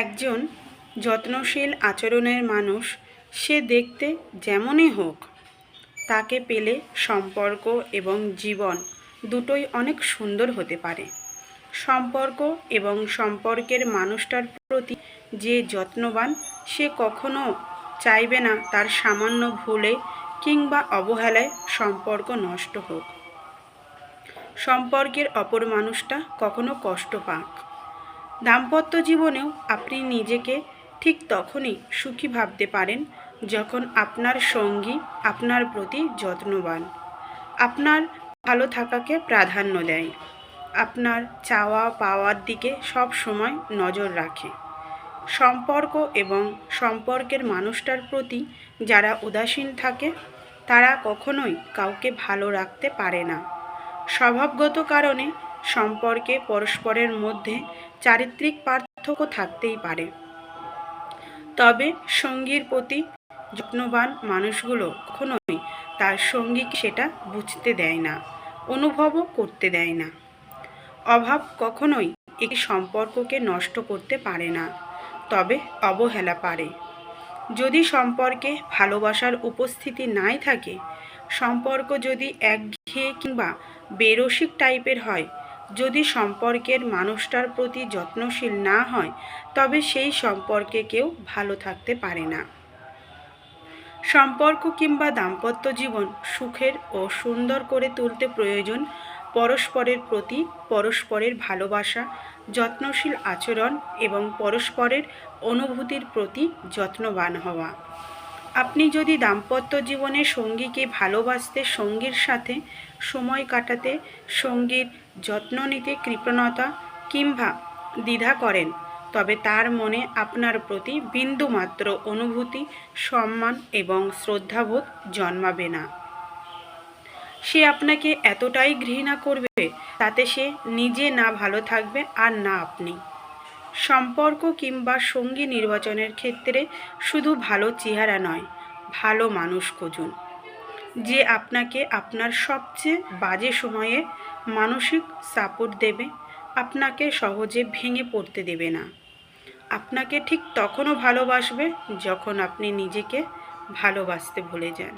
একজন যত্নশীল আচরণের মানুষ সে দেখতে যেমনই হোক, তাকে পেলে সম্পর্ক এবং জীবন দুটোই অনেক সুন্দর হতে পারে। সম্পর্ক এবং সম্পর্কের মানুষটার প্রতি যে যত্নবান, সে কখনো চাইবে না তার সামান্য ভুলে কিংবা অবহেলায় সম্পর্ক নষ্ট হোক, সম্পর্কের অপর মানুষটা কখনো কষ্ট পাক। দাম্পত্য জীবনেও আপনি নিজেকে ঠিক তখনই সুখী ভাবতে পারেন যখন আপনার সঙ্গী আপনার প্রতি যত্নবান, আপনার ভালো থাকাকে প্রাধান্য দেয়, আপনার চাওয়া পাওয়ার দিকে সব সময় নজর রাখে। সম্পর্ক এবং সম্পর্কের মানুষটার প্রতি যারা উদাসীন থাকে, তারা কখনোই কাউকে ভালো রাখতে পারে না। স্বভাবগত কারণে সম্পর্কে পরস্পরের মধ্যে চারিত্রিক পার্থক্য থাকতেই পারে, তবে সঙ্গীর প্রতি যত্নবান মানুষগুলো কখনোই তার সঙ্গীকে সেটা বুঝতে দেয় না, অনুভবও করতে দেয় না। অভাব কখনোই একটি সম্পর্ককে নষ্ট করতে পারে না, তবে অবহেলা পারে। যদি সম্পর্কে ভালোবাসার উপস্থিতি নাই থাকে, সম্পর্ক যদি একঘেয়ে কিংবা বেরসিক টাইপের হয়, যদি সম্পর্কের মানুষটার প্রতি যত্নশীল না হয়, তবে সেই সম্পর্কে কেউ ভালো থাকতে পারে না। সম্পর্ক কিংবা দাম্পত্য জীবন সুখের ও সুন্দর করে তুলতে প্রয়োজন পরস্পরের প্রতি পরস্পরের ভালোবাসা, যত্নশীল আচরণ এবং পরস্পরের অনুভূতির প্রতি যত্নবান হওয়া। আপনি যদি দাম্পত্য জীবনে সঙ্গীকে ভালোবাসতে, সঙ্গীর সাথে সময় কাটাতে, সঙ্গীর যত্ন নিতে কৃপণতা কিংবা দ্বিধা করেন, তবে তার মনে আপনার প্রতি বিন্দুমাত্র অনুভূতি, সম্মান এবং শ্রদ্ধাবোধ জন্মাবে না। সে আপনাকে এতটাই ঘৃণা করবে, তাতে সে নিজে না ভালো থাকবে আর না আপনি। সম্পর্ক কিংবা সঙ্গী নির্বাচনের ক্ষেত্রে শুধু ভালো চেহারা নয়, ভালো মানুষ খুঁজুন, যে আপনাকে আপনার সবচেয়ে বাজে সময়ে মানসিক সাপোর্ট দেবে, আপনাকে সহজে ভেঙে পড়তে দেবে না, আপনাকে ঠিক তখনও ভালোবাসবে যখন আপনি নিজেকে ভালোবাসতে ভুলে যান।